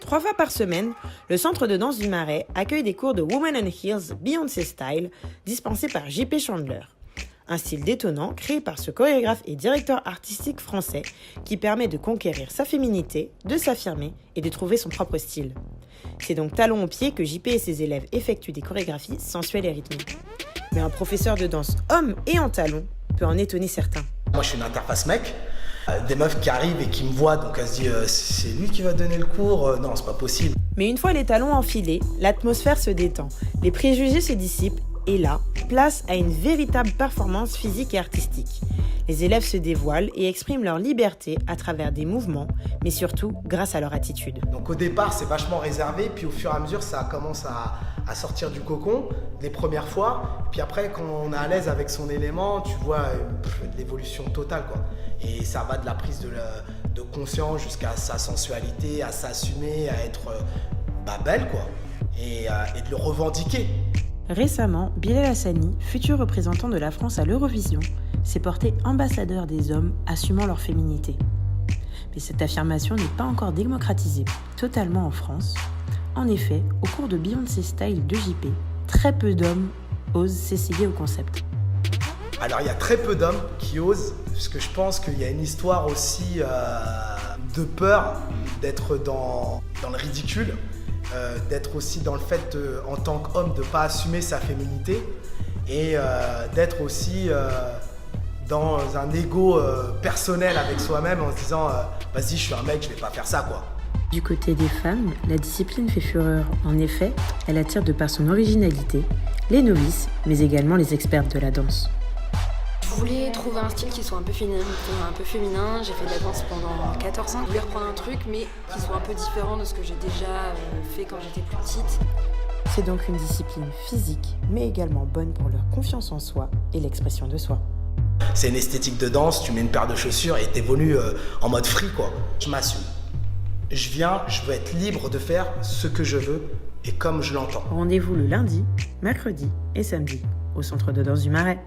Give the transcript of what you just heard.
3 fois par semaine, le Centre de danse du Marais accueille des cours de Women on Heels Beyoncé Style dispensés par J.P. Chandler. Un style détonnant créé par ce chorégraphe et directeur artistique français qui permet de conquérir sa féminité, de s'affirmer et de trouver son propre style. C'est donc talon au pied que JP et ses élèves effectuent des chorégraphies sensuelles et rythmées. Mais un professeur de danse homme et en talons peut en étonner certains. Moi je suis une interface mec, des meufs qui arrivent et qui me voient, donc elles se disent c'est lui qui va donner le cours, non c'est pas possible. Mais une fois les talons enfilés, l'atmosphère se détend, les préjugés se dissipent et là, place à une véritable performance physique et artistique. Les élèves se dévoilent et expriment leur liberté à travers des mouvements, mais surtout grâce à leur attitude. Donc au départ c'est vachement réservé, puis au fur et à mesure ça commence à sortir du cocon les premières fois, puis après quand on est à l'aise avec son élément, tu vois l'évolution totale quoi. Et ça va de la prise de conscience jusqu'à sa sensualité, à s'assumer, à être belle quoi, et de le revendiquer. Récemment, Bilal Hassani, futur représentant de la France à l'Eurovision, s'est porté ambassadeur des hommes assumant leur féminité. Mais cette affirmation n'est pas encore démocratisée totalement en France. En effet, au cours de Beyoncé Style de JP, très peu d'hommes osent s'essayer au concept. Alors il y a très peu d'hommes qui osent, parce que je pense qu'il y a une histoire aussi de peur d'être dans le ridicule. D'être aussi dans le fait en tant qu'homme de ne pas assumer sa féminité et d'être aussi dans un ego personnel avec soi-même en se disant vas-y je suis un mec, je vais pas faire ça quoi. Du côté des femmes, la discipline fait fureur. En effet, elle attire de par son originalité les novices, mais également les expertes de la danse. Je voulais trouver un style qui soit un peu féminin. J'ai fait de la danse pendant 14 ans. Je voulais reprendre un truc, mais qui soit un peu différent de ce que j'ai déjà fait quand j'étais plus petite. C'est donc une discipline physique, mais également bonne pour leur confiance en soi et l'expression de soi. C'est une esthétique de danse, tu mets une paire de chaussures et t'évolues en mode free quoi. Je m'assume. Je viens, je veux être libre de faire ce que je veux et comme je l'entends. Rendez-vous le lundi, mercredi et samedi au Centre de danse du Marais.